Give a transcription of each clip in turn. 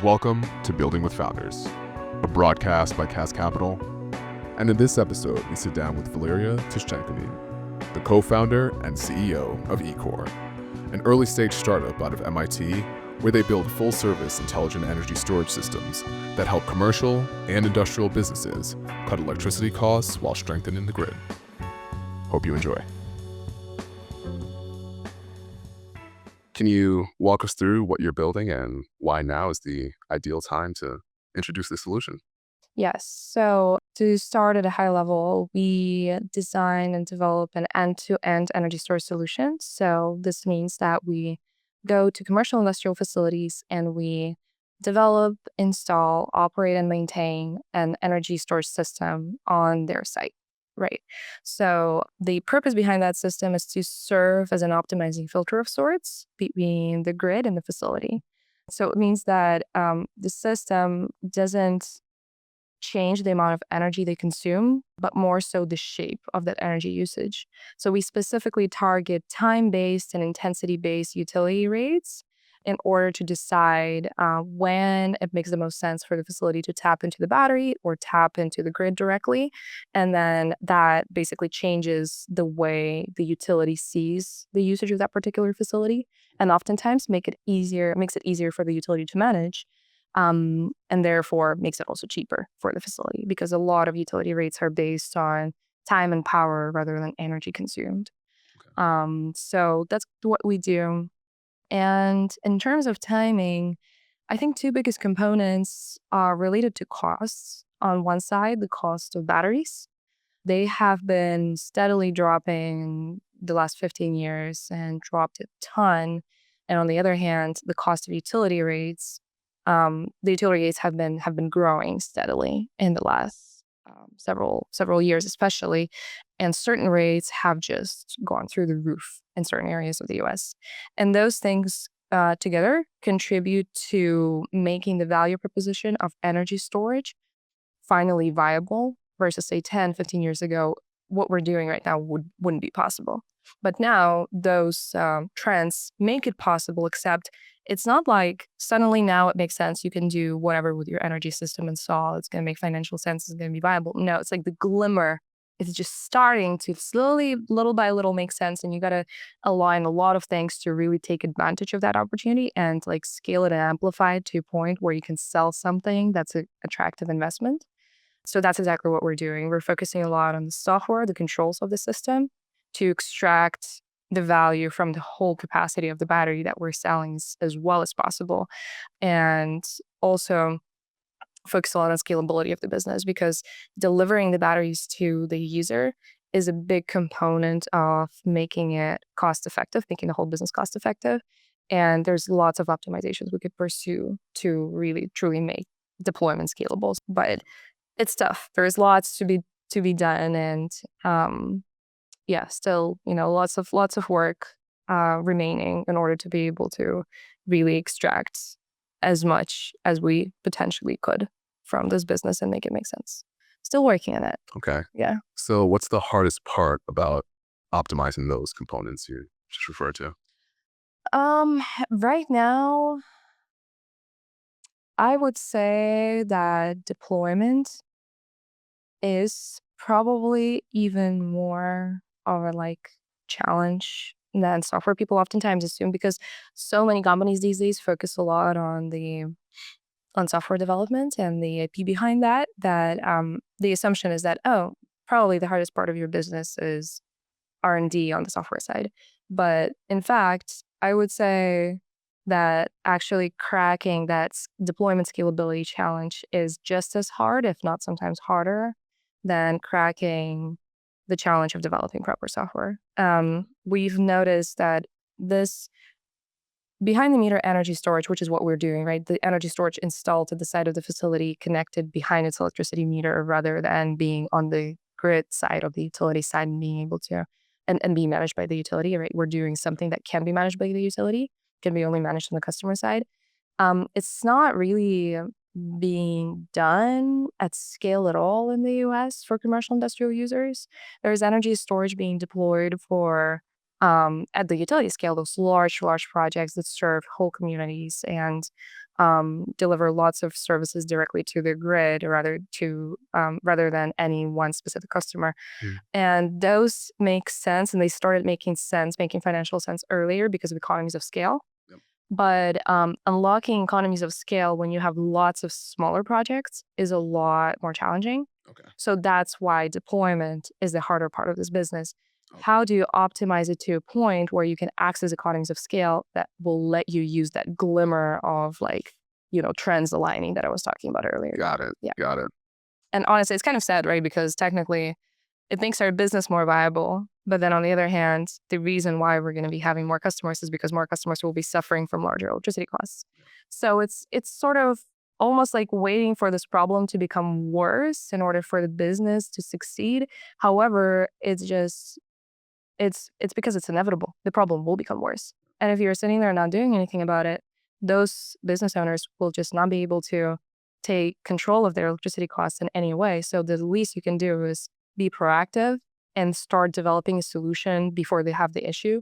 Welcome to Building with Founders, a broadcast by Cast Capital. And in this episode, we sit down with Valeriia Tyshchenko Nin, the co-founder and CEO of EQORE, an early-stage startup out of MIT where they build full-service intelligent energy storage systems that help commercial and industrial businesses cut electricity costs while strengthening the grid. Hope you enjoy. Can you walk us through what you're building and why now is the ideal time to introduce this solution? Yes. So to start at a high level, we design and develop an end-to-end energy storage solution. So this means that we go to commercial industrial facilities and we develop, install, operate, and maintain an energy storage system on their site. Right. So the purpose behind that system is to serve as an optimizing filter of sorts between the grid and the facility. So it means that the system doesn't change the amount of energy they consume, but more so the shape of that energy usage. So we specifically target time-based and intensity-based utility rates in order to decide when it makes the most sense for the facility to tap into the battery or tap into the grid directly. And then that basically changes the way the utility sees the usage of that particular facility, and oftentimes makes it easier for the utility to manage. And therefore makes it also cheaper for the facility because a lot of utility rates are based on time and power rather than energy consumed. Okay. So that's what we do. And in terms of timing, I think two biggest components are related to costs. On one side, the cost of batteries. They have been steadily dropping the last 15 years and dropped a ton. And on the other hand, the cost of utility rates, the utility rates have been growing steadily in the last several years, especially, and certain rates have just gone through the roof in certain areas of the U.S. And those things together contribute to making the value proposition of energy storage finally viable versus say 10, 15 years ago. What we're doing right now wouldn't be possible. But now those trends make it possible, except it's not like suddenly now it makes sense. You can do whatever with your energy system install. It's going to make financial sense. It's going to be viable. No, it's like the glimmer is just starting to slowly, little by little, make sense. And you got to align a lot of things to really take advantage of that opportunity and like scale it and amplify it to a point where you can sell something that's an attractive investment. So that's exactly what we're doing. We're focusing a lot on the software, the controls of the system to extract the value from the whole capacity of the battery that we're selling as well as possible. And also focus a lot on scalability of the business because delivering the batteries to the user is a big component of making it cost effective, making the whole business cost effective. And there's lots of optimizations we could pursue to really truly make deployment scalable. But it's tough. There's lots to be done, and still, lots of work remaining in order to be able to really extract as much as we potentially could from this business and make it make sense. Still working on it. Okay. Yeah. So what's the hardest part about optimizing those components you just referred to? Right now, I would say that deployment is probably even more of a challenge than software people oftentimes assume because so many companies these days focus a lot on software development and the IP behind that the assumption is that, oh, probably the hardest part of your business is R&D on the software side. But in fact, I would say that actually cracking that deployment scalability challenge is just as hard, if not sometimes harder, than cracking the challenge of developing proper software. We've noticed that this behind the meter energy storage, which is what we're doing, right? The energy storage installed to the side of the facility connected behind its electricity meter rather than being on the grid side of the utility side and being able to and being managed by the utility, right? We're doing something that can be managed by the utility, can be only managed on the customer side. It's not really being done at scale at all in the US for commercial industrial users. There's energy storage being deployed for at the utility scale, those large projects that serve whole communities and deliver lots of services directly to the grid rather than any one specific customer. And those make sense, and they started making financial sense earlier because of economies of scale. But unlocking economies of scale when you have lots of smaller projects is a lot more challenging. So that's why deployment is the harder part of this business. How do you optimize it to a point where you can access economies of scale that will let you use that glimmer of trends aligning that I was talking about earlier? Got it. Yeah. Got it. And honestly, it's kind of sad, right? Because technically it makes our business more viable. But then on the other hand, the reason why we're going to be having more customers is because more customers will be suffering from larger electricity costs. So it's sort of almost like waiting for this problem to become worse in order for the business to succeed. However, it's because it's inevitable. The problem will become worse. And if you're sitting there not doing anything about it, those business owners will just not be able to take control of their electricity costs in any way. So the least you can do is be proactive and start developing a solution before they have the issue,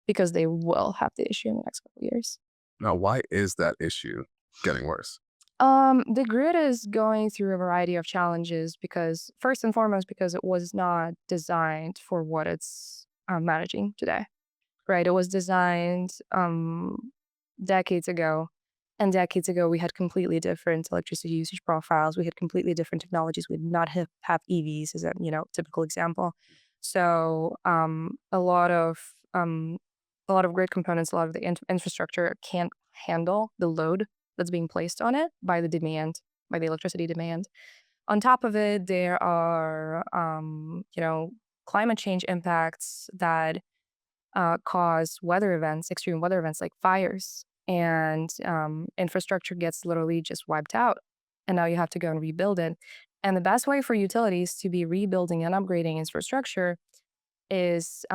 because they will have the issue in the next couple of years. Now, why is that issue getting worse? The grid is going through a variety of challenges because, first and foremost, because it was not designed for what it's managing today, right? It was designed decades ago. And decades ago, we had completely different electricity usage profiles. We had completely different technologies. We did not have EVs as a typical example. So a lot of grid components, a lot of the infrastructure can't handle the load that's being placed on it by the electricity demand. On top of it, there are climate change impacts that cause extreme weather events like fires, and infrastructure gets literally just wiped out. And now you have to go and rebuild it. And the best way for utilities to be rebuilding and upgrading infrastructure is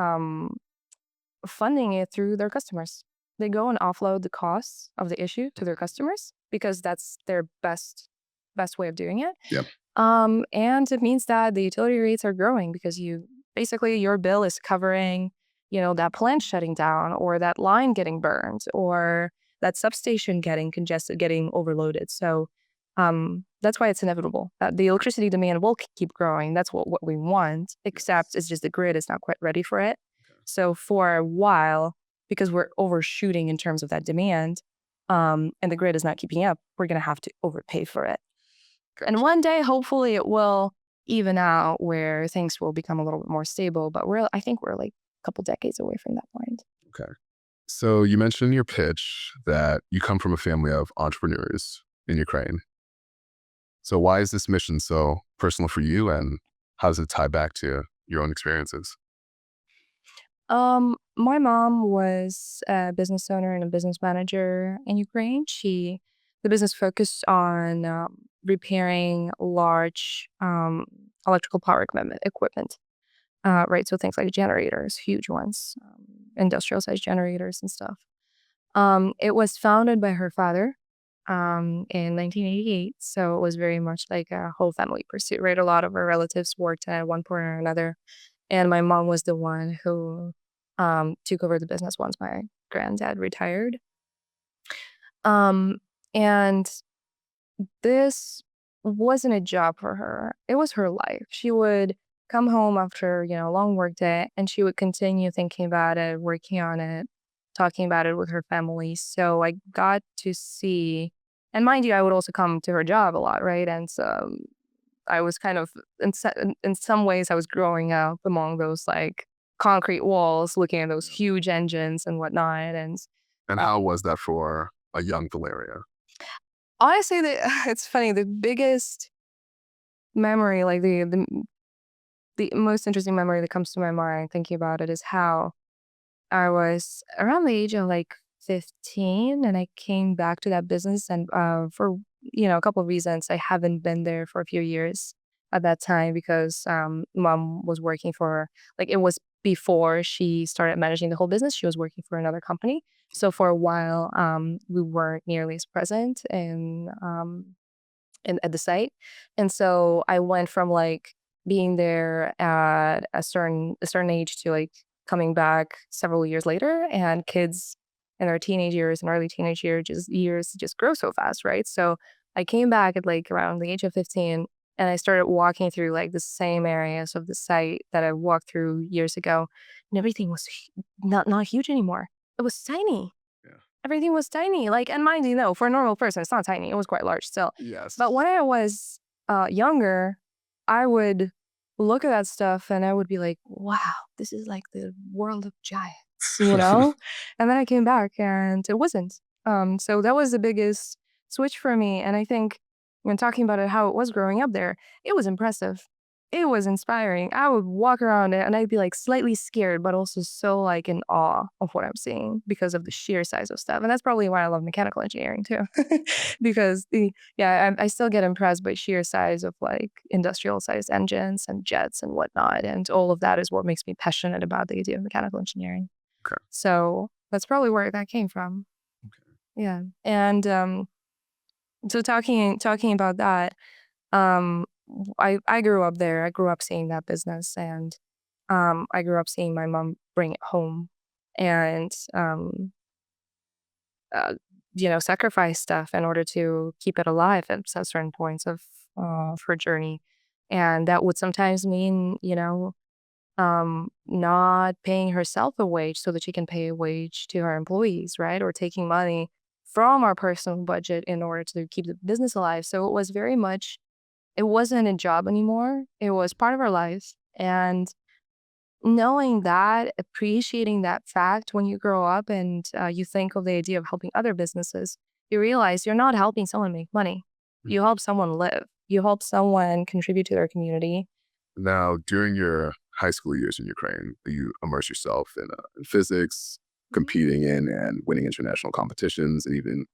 funding it through their customers. They go and offload the costs of the issue to their customers because that's their best way of doing it. Yep. And it means that the utility rates are growing because your bill is covering, that plant shutting down, or that line getting burned, or that substation getting congested, getting overloaded. So that's why it's inevitable that the electricity demand will keep growing. That's what we want, except it's just the grid is not quite ready for it. So for a while, because we're overshooting in terms of that demand, and the grid is not keeping up, we're going to have to overpay for it. Gotcha. And one day, hopefully, it will even out where things will become a little bit more stable. But I think we're like a couple decades away from that point. Okay. So you mentioned in your pitch that you come from a family of entrepreneurs in Ukraine. So why is this mission so personal for you, and how does it tie back to your own experiences? My mom was a business owner and a business manager in Ukraine. The business focused on repairing large electrical power equipment, right? So things like generators, huge ones, industrial sized generators and stuff. It was founded by her father in 1988. So it was very much like a whole family pursuit, right? A lot of her relatives worked at one point or another. And my mom was the one who took over the business once my granddad retired. And this wasn't a job for her. It was her life. She would come home after, a long work day, and she would continue thinking about it, working on it, talking about it with her family. So I got to see, and mind you, I would also come to her job a lot, right? And so I was kind of, in some ways, I was growing up among those like concrete walls, looking at those huge engines and whatnot. And how was that for a young Valeriia? honestly, it's funny. The biggest memory, like the most interesting memory that comes to my mind thinking about it, is how I was around the age of like 15, and I came back to that business, and for a couple of reasons, I haven't been there for a few years at that time because mom was working for, like, it was before she started managing the whole business. She was working for another company. So for a while, we weren't nearly as present at the site. And so I went from like being there at a certain age to like coming back several years later, and kids in their teenage years and early teenage years just grow so fast, right? So I came back at like around the age of 15 and I started walking through like the same areas of the site that I walked through years ago, and everything was not huge anymore. It was tiny. Yeah. Everything was tiny. Like, and mind you, for a normal person, it's not tiny. It was quite large still. Yes. But when I was younger, I would look at that stuff and I would be like, wow, this is like the world of giants, you know? And then I came back and it wasn't. So that was the biggest switch for me. And I think when talking about it, how it was growing up there, it was impressive. It was inspiring. I would walk around it and I'd be like slightly scared, but also so like in awe of what I'm seeing because of the sheer size of stuff. And that's probably why I love mechanical engineering too, because I still get impressed by sheer size of like industrial sized engines and jets and whatnot. And all of that is what makes me passionate about the idea of mechanical engineering. Okay. So that's probably where that came from. Okay. Yeah. And so talking about that, I grew up there. I grew up seeing that business, and I grew up seeing my mom bring it home and sacrifice stuff in order to keep it alive at certain points of her journey. And that would sometimes mean, not paying herself a wage so that she can pay a wage to her employees, right? Or taking money from our personal budget in order to keep the business alive. So it was very much, it wasn't a job anymore. It was part of our lives. And knowing that, appreciating that fact when you grow up and you think of the idea of helping other businesses, you realize you're not helping someone make money. You help someone live. You help someone contribute to their community. Now, during your high school years in Ukraine, you immerse yourself in physics, competing in and winning international competitions, and even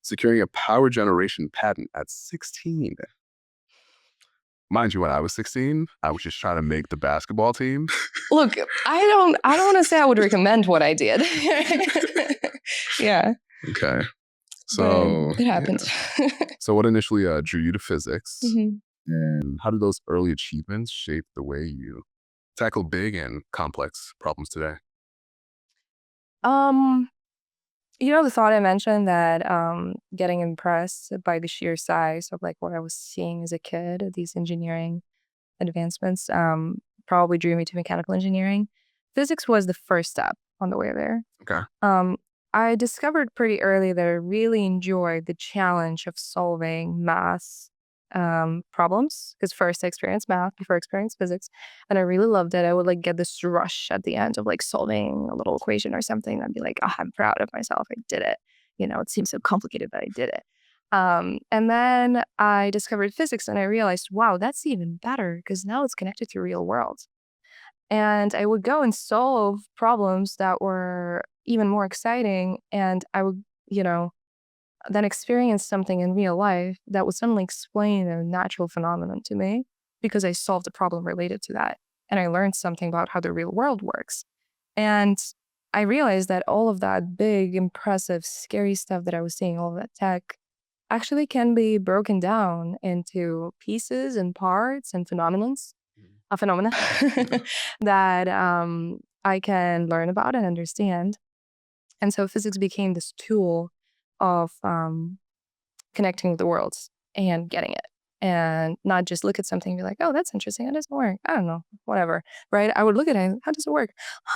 securing a power generation patent at 16. Mind you, when I was 16, I was just trying to make the basketball team. Look, I don't want to say I would recommend what I did. Yeah. Okay. So but it happened. Yeah. So what initially drew you to physics? Mhm. And how did those early achievements shape the way you tackle big and complex problems today? Um, the thought I mentioned that getting impressed by the sheer size of like what I was seeing as a kid, these engineering advancements, probably drew me to mechanical engineering. Physics was the first step on the way there. Okay. I discovered pretty early that I really enjoyed the challenge of solving math problems, because first I experienced math before I experienced physics, and I really loved it. I would like get this rush at the end of like solving a little equation or something. I'd be like, oh, I'm proud of myself. I did it. It seems so complicated, but I did it. And then I discovered physics and I realized, wow, that's even better because now it's connected to real world. And I would go and solve problems that were even more exciting. And I would, then experience something in real life that would suddenly explain a natural phenomenon to me because I solved a problem related to that. And I learned something about how the real world works. And I realized that all of that big, impressive, scary stuff that I was seeing, all of that tech, actually can be broken down into pieces and parts and phenomena that I can learn about and understand. And so physics became this tool of connecting with the world and getting it. And not just look at something and be like, oh, that's interesting. It doesn't work. I don't know, whatever, right? I would look at it. How does it work?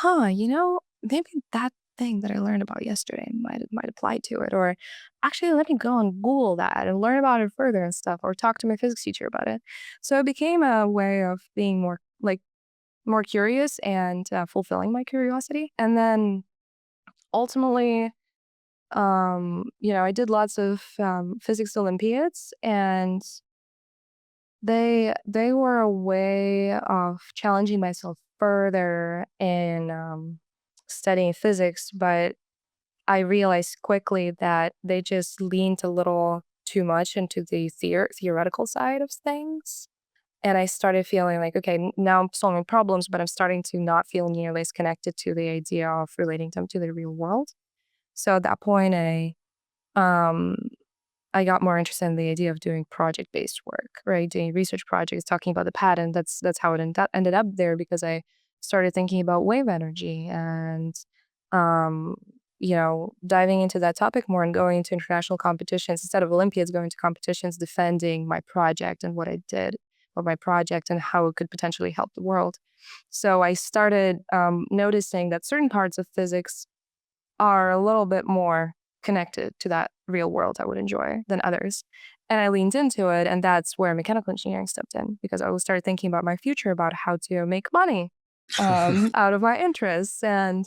Maybe that thing that I learned about yesterday might apply to it. Or actually, let me go and Google that and learn about it further and stuff, or talk to my physics teacher about it. So it became a way of being more curious and fulfilling my curiosity. And then ultimately, I did lots of physics Olympiads, and they were a way of challenging myself further in studying physics. But I realized quickly that they just leaned a little too much into the theoretical side of things. And I started feeling like, okay, now I'm solving problems, but I'm starting to not feel nearly as connected to the idea of relating them to the real world. So at that point, um, I got more interested in the idea of doing project-based work, right? Doing research projects, talking about the pattern. That's how it ended up there, because I started thinking about wave energy and diving into that topic more and going into international competitions instead of Olympiads, going to competitions, defending my project and what I did or my project and how it could potentially help the world. So I started noticing that certain parts of physics are a little bit more connected to that real world I would enjoy than others. And I leaned into it, and that's where mechanical engineering stepped in, because I started thinking about my future, about how to make money out of my interests. And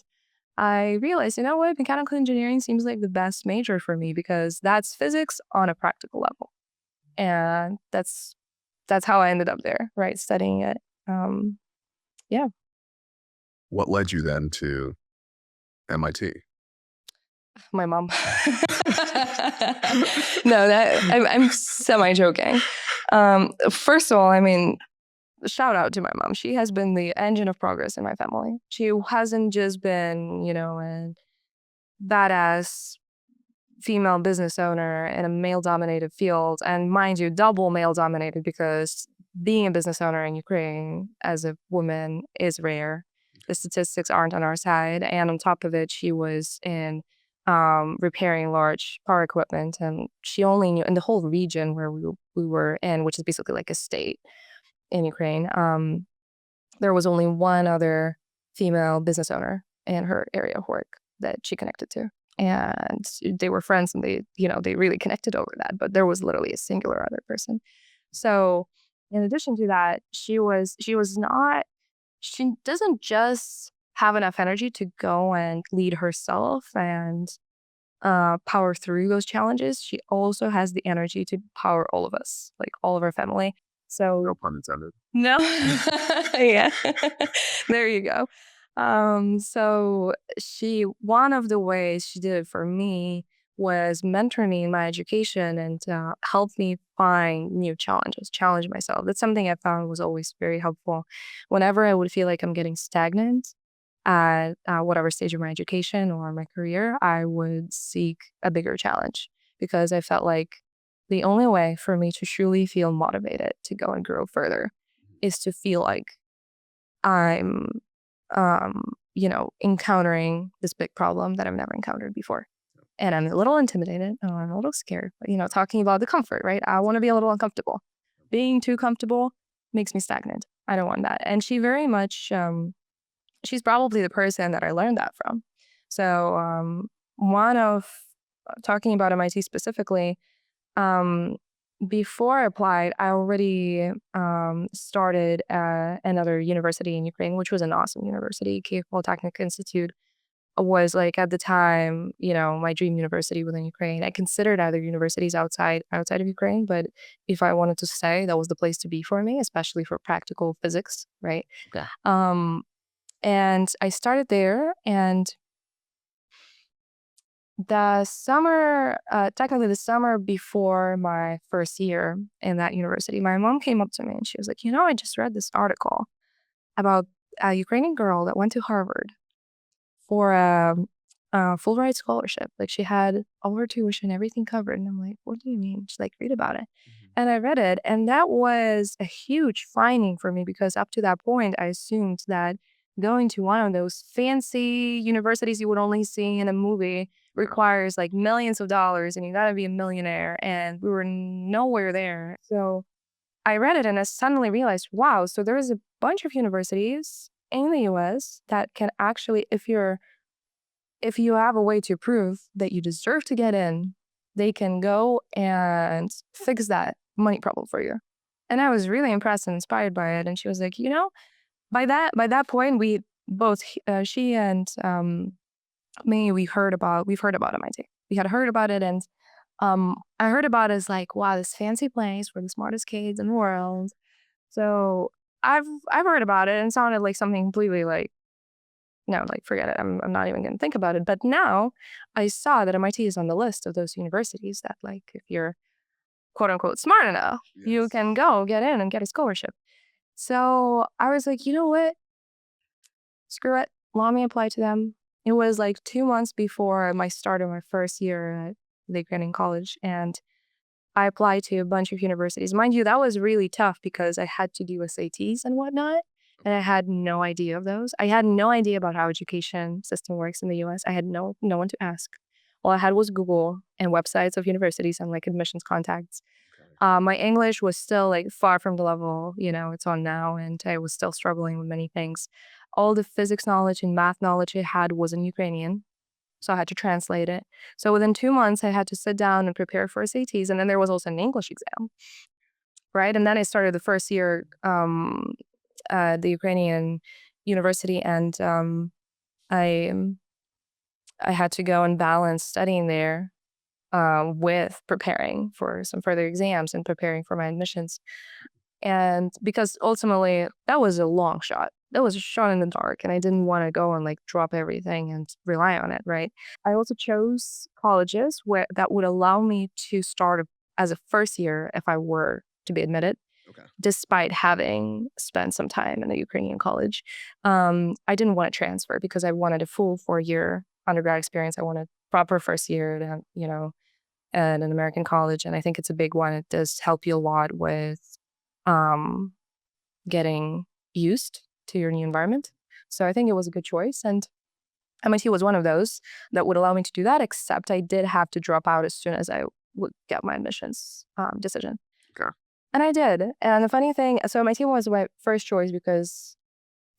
I realized, you know what, mechanical engineering seems like the best major for me because that's physics on a practical level. And that's how I ended up there, right, studying it. Yeah. What led you then to MIT? My mom. No, I'm semi-joking. First of all, I mean, shout out to my mom. She has been the engine of progress in my family. She hasn't just been, a badass female business owner in a male-dominated field, and mind you, double male-dominated because being a business owner in Ukraine as a woman is rare. The statistics aren't on our side, and on top of it, she was in repairing large power equipment, and she only knew in the whole region where we were in, which is basically like a state in Ukraine. There was only one other female business owner in her area of work that she connected to. And they were friends and they really connected over that. But there was literally a singular other person. So in addition to that, she doesn't just have enough energy to go and lead herself and power through those challenges. She also has the energy to power all of us, like all of our family. So No pun intended. no. Yeah. There you go. So one of the ways she did it for me was mentor me in my education and help me find new challenges, challenge myself. That's something I found was always very helpful. Whenever I would feel like I'm getting stagnant at whatever stage of my education or my career, I would seek a bigger challenge because I felt like the only way for me to truly feel motivated to go and grow further is to feel like I'm, encountering this big problem that I've never encountered before. And I'm a little intimidated, or I'm a little scared, but, talking about the comfort, right? I want to be a little uncomfortable. Being too comfortable makes me stagnant. I don't want that. And she very much, she's probably the person that I learned that from. So talking about MIT specifically, before I applied, I already started another university in Ukraine, which was an awesome university. Kyiv Polytechnic Institute was like at the time, my dream university within Ukraine. I considered other universities outside of Ukraine, but if I wanted to stay, that was the place to be for me, especially for practical physics, right? Okay. And I started there, and technically the summer before my first year in that university, my mom came up to me and she was like, I just read this article about a Ukrainian girl that went to Harvard for a full ride scholarship. Like she had all her tuition, everything covered. And I'm like, what do you mean? She's like, read about it. And I read it. And that was a huge finding for me because up to that point, I assumed that going to one of those fancy universities you would only see in a movie requires like millions of dollars and you gotta be a millionaire. And we were nowhere there. So I read it and I suddenly realized, wow, so there is a bunch of universities in the US that can actually, if you have a way to prove that you deserve to get in, they can go and fix that money problem for you. And I was really impressed and inspired by it. And she was like, by that point, we both, she and me, we've heard about MIT. We had heard about it, and I heard about it as like, wow, this fancy place for the smartest kids in the world. So I've heard about it and it sounded like something completely like, no, like forget it. I'm not even going to think about it. But now I saw that MIT is on the list of those universities that, like, if you're quote unquote smart enough, you can go get in and get a scholarship. So I was like, you know what? Screw it. Let me apply to them. It was like 2 months before my start of my first year at the Ukrainian college, and I applied to a bunch of universities. Mind you, that was really tough because I had to do SATs and whatnot. And I had no idea of those. I had no idea about how education system works in the US. I had no one to ask. All I had was Google and websites of universities and like admissions contacts. My English was still like far from the level, it's on now, and I was still struggling with many things. All the physics knowledge and math knowledge I had was in Ukrainian, so I had to translate it. So within 2 months, I had to sit down and prepare for SATs, and then there was also an English exam, right? And then I started the first year the Ukrainian university, and I I had to go and balance studying there with preparing for some further exams and preparing for my admissions. And because ultimately that was a long shot. That was a shot in the dark, and I didn't want to go and like drop everything and rely on it, right? I also chose colleges where that would allow me to start as a first year if I were to be admitted, Okay. despite having spent some time in a Ukrainian college. I didn't want to transfer because I wanted a full 4-year undergrad experience. I wanted proper first year at an American college, and I think it's a big one. It does help you a lot with um, getting used to your new environment. So I think it was a good choice, and MIT was one of those that would allow me to do that, except I did have to drop out as soon as I would get my admissions decision. Okay. And I did. And the funny thing, so MIT was my first choice because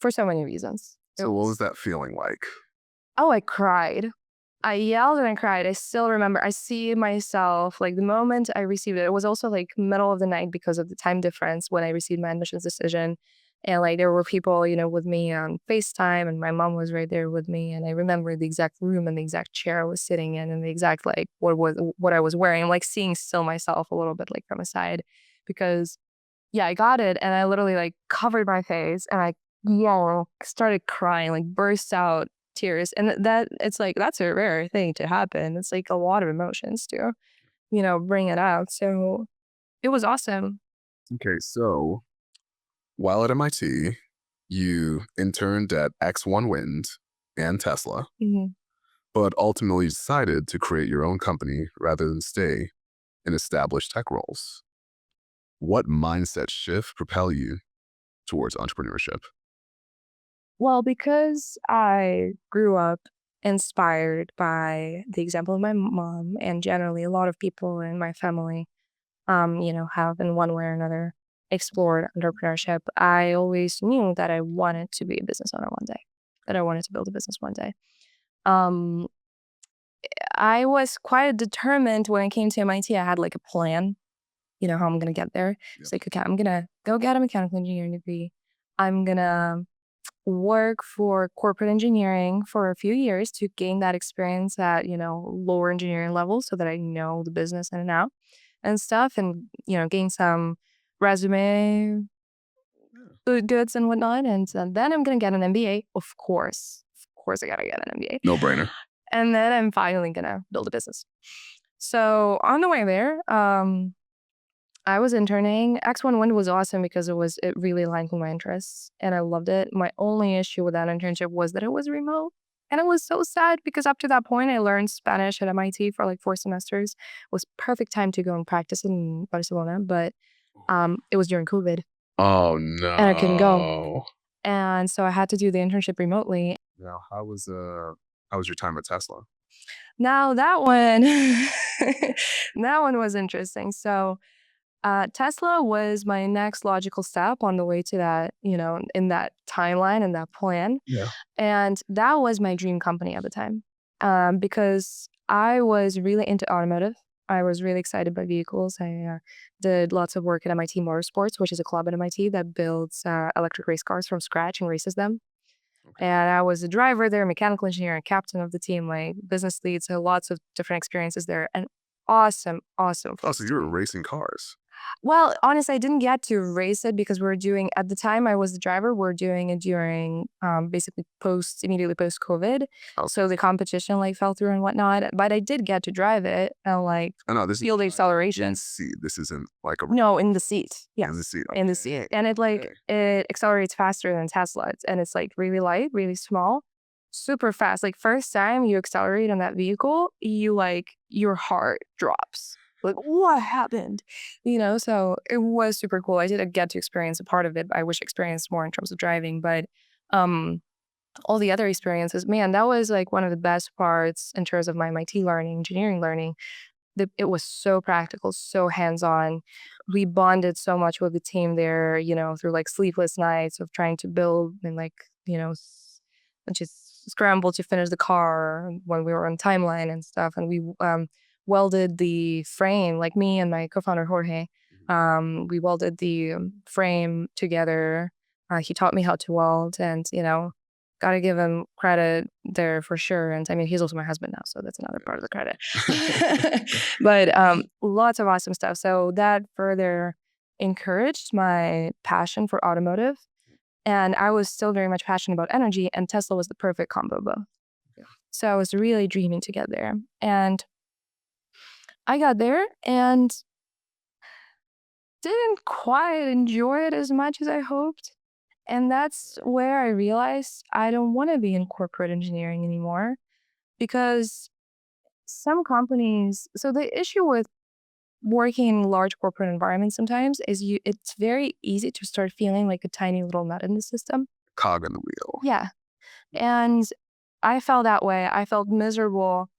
for so many reasons. So what was that feeling like? Oh, I cried. I yelled and I cried. I still remember. I see myself, like the moment I received it, it was also like middle of the night because of the time difference when I received my admissions decision. And like there were people, with me on FaceTime, and my mom was right there with me. And I remember the exact room and the exact chair I was sitting in and the exact like what I was wearing. I'm like seeing still myself a little bit like from a side because yeah, I got it, and I literally like covered my face and I started crying, like burst out tears. And that it's like that's a rare thing to happen. It's like a lot of emotions to, bring it out. So it was awesome. Okay, so while at MIT, you interned at X1 Wind and Tesla, Mhm. but ultimately decided to create your own company rather than stay in established tech roles. What mindset shift propelled you towards entrepreneurship? Well, because I grew up inspired by the example of my mom, and generally a lot of people in my family, have in one way or another explored entrepreneurship. I always knew that I wanted to be a business owner one day, that I wanted to build a business one day. Um, I was quite determined when I came to MIT. I had like a plan, how I'm gonna get there. It's like, okay, I'm gonna go get a mechanical engineering degree. I'm gonna work for corporate engineering for a few years to gain that experience at, lower engineering levels so that I know the business in and out and stuff, and, gain some resume goods and whatnot. And then I'm going to get an MBA. Of course. Of course, I got to get an MBA. No brainer. And then I'm finally going to build a business. So on the way there, I was interning. X1 Wind was awesome because it really aligned with my interests and I loved it. My only issue with that internship was that it was remote. And it was so sad because up to that point I learned Spanish at MIT for like 4 semesters. It was perfect time to go and practice in Barcelona, but it was during COVID Oh and I couldn't go. no. And so I had to do the internship remotely. Now, how was your time at Tesla? Now that one that one was interesting. So Tesla was my next logical step on the way to that, in that timeline and that plan. Yeah. And that was my dream company at the time because I was really into automotive. I was really excited by vehicles. I did lots of work at MIT Motorsports, which is a club at MIT that builds electric race cars from scratch and races them. Okay. And I was a driver there, mechanical engineer, and captain of the team, like business lead. So lots of different experiences there. And awesome, awesome. Oh, so you were racing cars. Well, honestly, I didn't get to race it because at the time I was the driver, we're doing it during basically immediately post COVID. Oh. So the competition like fell through and whatnot. But I did get to drive it and like I know this feel the acceleration. This isn't like a No, in the seat. Yes. in the seat. In the Okay. seat. And it accelerates faster than Tesla. And it's like really light, really small, super fast. Like first time you accelerate on that vehicle, your heart drops. Like, what happened? So it was super cool. I didn't get to experience a part of it. I wish I experienced more in terms of driving, but um, all the other experiences, man, that was like one of the best parts in terms of my MIT learning, engineering learning. It was so practical, so hands-on. We bonded so much with the team there, through like sleepless nights of trying to build and like, just scramble to finish the car when we were on timeline and stuff. And we welded the frame, like me and my co-founder Jorge. We welded the frame together. He taught me how to weld, and gotta give him credit there for sure. And I mean, he's also my husband now, so that's another part of the credit. But lots of awesome stuff. So that further encouraged my passion for automotive. And I was still very much passionate about energy, and Tesla was the perfect combo both. Yeah. So I was really dreaming to get there. And I got there and didn't quite enjoy it as much as I hoped. And that's where I realized I don't want to be in corporate engineering anymore, because some companies, so the issue with working in large corporate environments sometimes is it's very easy to start feeling like a tiny little nut in the system. Cog in the wheel. Yeah. And I felt that way. I felt miserable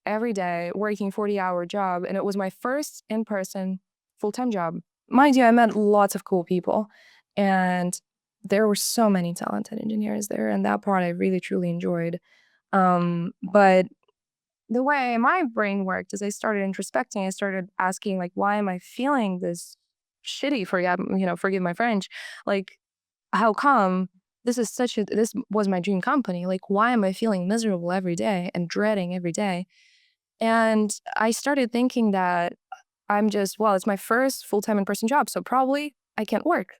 every day working 40-hour job. And it was my first in-person full-time job. Mind you, I met lots of cool people. And there were so many talented engineers there. And that part I really, truly enjoyed. But the way my brain worked is I started introspecting. I started asking, like, why am I feeling this shitty, forgive my French. Like, how come this was my dream company? Like, why am I feeling miserable every day and dreading every day? And I started thinking that it's my first full-time in-person job, so probably I can't work.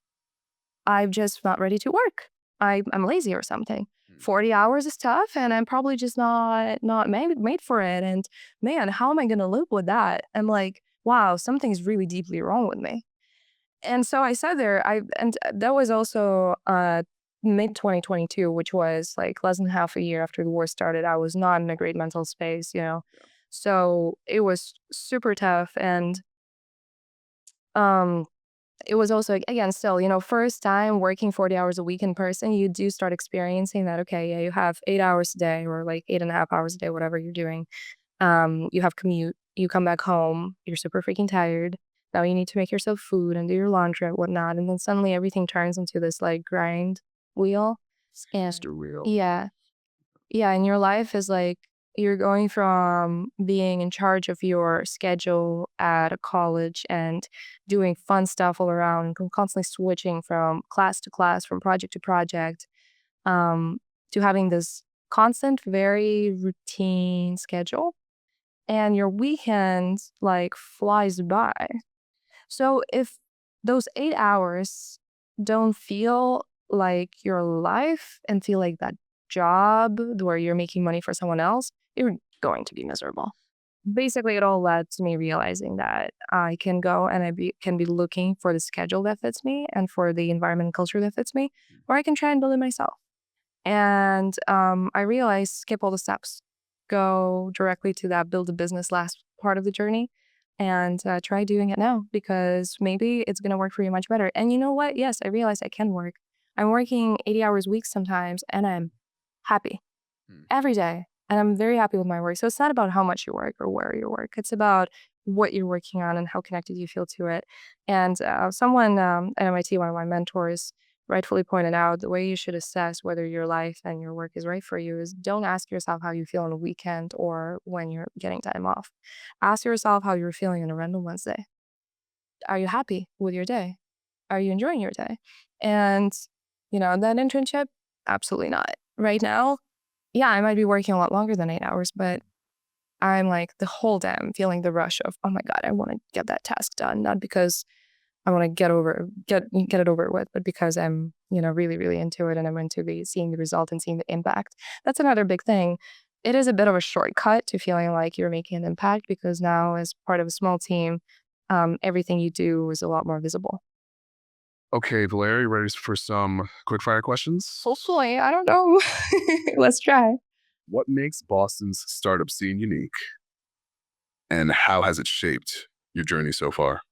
I'm just not ready to work. I'm lazy or something. 40 hours is tough, and I'm probably just not made for it. And man, how am I gonna live with that? I'm like, wow, something's really deeply wrong with me. And so I sat there. And that was also mid 2022, which was like less than half a year after the war started. I was not in a great mental space. So it was super tough. And it was also, again, still, first time working 40 hours a week in person, you do start experiencing that, okay, yeah, you have 8 hours a day or like 8.5 hours a day, whatever you're doing. You have commute, you come back home, you're super freaking tired. Now you need to make yourself food and do your laundry and whatnot. And then suddenly everything turns into this like grind wheel. And Mr. Real. yeah. Yeah. And your life is like, you're going from being in charge of your schedule at a college and doing fun stuff all around, constantly switching from class to class, from project to project, to having this constant, very routine schedule. And your weekend like flies by. So if those 8 hours don't feel like your life and feel like that job where you're making money for someone else, you're going to be miserable. Basically, it all led to me realizing that I can go and can be looking for the schedule that fits me and for the environment and culture that fits me, or I can try and build it myself. And I realized skip all the steps, go directly to that build a business last part of the journey, and try doing it now, because maybe it's going to work for you much better. And you know what? Yes, I realized I can work. I'm working 80 hours a week sometimes, and I'm happy every day. And I'm very happy with my work. So it's not about how much you work or where you work. It's about what you're working on and how connected you feel to it. And someone at MIT, one of my mentors, rightfully pointed out the way you should assess whether your life and your work is right for you is don't ask yourself how you feel on a weekend or when you're getting time off. Ask yourself how you're feeling on a random Wednesday. Are you happy with your day? Are you enjoying your day? And, that internship, absolutely not. Right now, yeah, I might be working a lot longer than 8 hours, but I'm like the whole day I'm feeling the rush of, oh my God, I want to get that task done. Not because I want to get it over with, but because I'm, really, really into it, and I'm into seeing the result and seeing the impact. That's another big thing. It is a bit of a shortcut to feeling like you're making an impact, because now as part of a small team, everything you do is a lot more visible. Okay, Valeriia, ready for some quick fire questions? Hopefully, I don't know. Let's try. What makes Boston's startup scene unique? And how has it shaped your journey so far?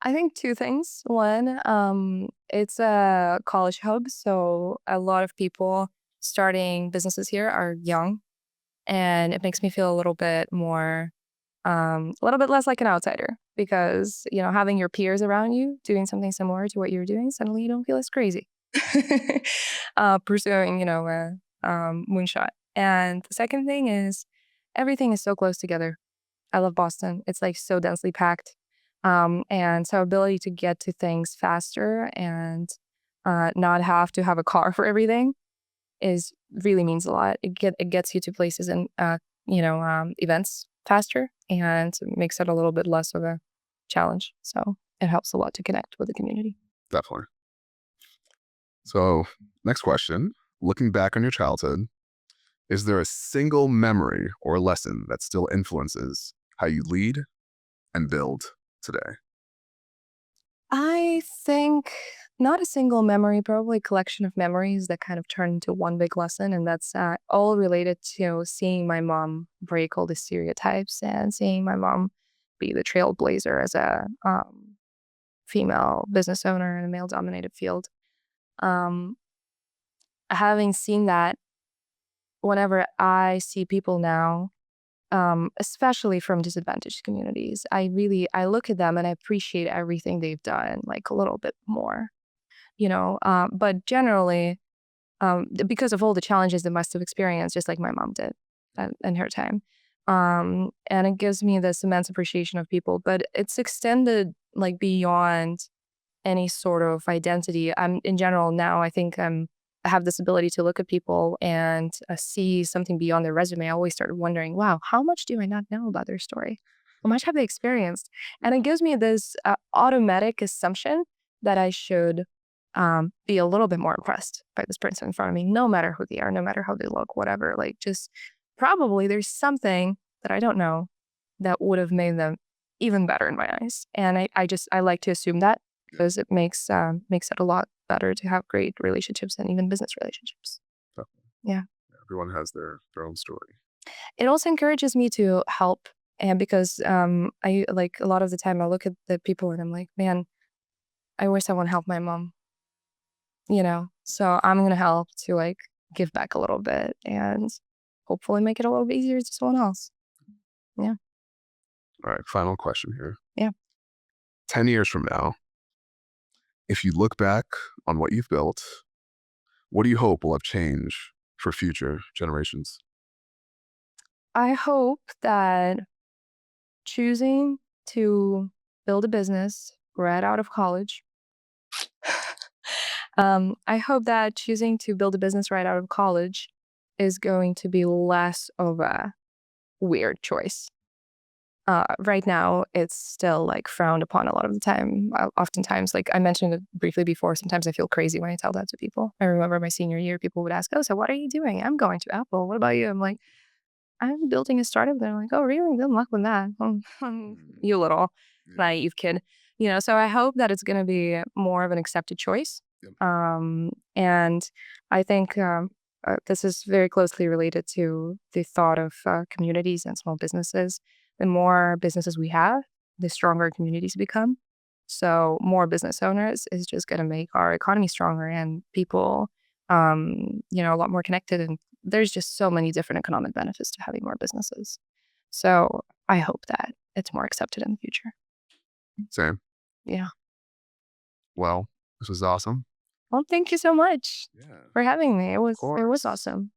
I think two things. One, it's a college hub, so a lot of people starting businesses here are young, and it makes me feel a little bit less like an outsider because having your peers around you doing something similar to what you're doing, suddenly you don't feel as crazy. Pursuing, a moonshot. And the second thing is everything is so close together. I love Boston. It's like so densely packed. And so ability to get to things faster and not have to have a car for everything is really means a lot. It gets you to places and events faster and makes it a little bit less of a challenge. So it helps a lot to connect with the community. Definitely. So next question, looking back on your childhood, is there a single memory or lesson that still influences how you lead and build today? I think not a single memory, probably a collection of memories that kind of turn into one big lesson. And that's all related to seeing my mom break all the stereotypes and seeing my mom be the trailblazer as a female business owner in a male dominated field. Um, Having seen that, whenever I see people now, especially from disadvantaged communities, I look at them and I appreciate everything they've done like a little bit more, but generally, because of all the challenges they must have experienced, just like my mom did in her time. And it gives me this immense appreciation of people, but it's extended like beyond any sort of identity. I'm in general now, I think I have this ability to look at people and see something beyond their resume. I always started wondering, wow, how much do I not know about their story? How much have they experienced? And it gives me this automatic assumption that I should be a little bit more impressed by this person in front of me, no matter who they are, no matter how they look, whatever. Like, just probably there's something that I don't know that would have made them even better in my eyes. And I like to assume that because it makes it a lot better to have great relationships and even business relationships. Definitely. Yeah. Everyone has their own story. It also encourages me to help, and because I like a lot of the time I look at the people and I'm like, man, I wish someone helped my mom. So I'm gonna help to like give back a little bit and hopefully make it a little bit easier to someone else. Yeah. All right, final question here. Yeah. 10 years from now, if you look back on what you've built, what do you hope will have changed for future generations? I hope that choosing to build a business right out of college. I hope that choosing to build a business right out of college is going to be less of a weird choice. Right now, it's still like frowned upon a lot of the time. Oftentimes, like I mentioned it briefly before, sometimes I feel crazy when I tell that to people. I remember my senior year, people would ask, "Oh, so what are you doing?" "I'm going to Apple. What about you?" I'm like, "I'm building a startup." They're like, "Oh, really? Good luck with that." You little naive kid. So I hope that it's going to be more of an accepted choice. Yep. And I think this is very closely related to the thought of communities and small businesses. The more businesses we have, the stronger communities become. So more business owners is just going to make our economy stronger and people, a lot more connected. And there's just so many different economic benefits to having more businesses. So I hope that it's more accepted in the future. Same. Yeah. Well, this was awesome. Well, thank you so much Yeah. for having me. It was course. awesome.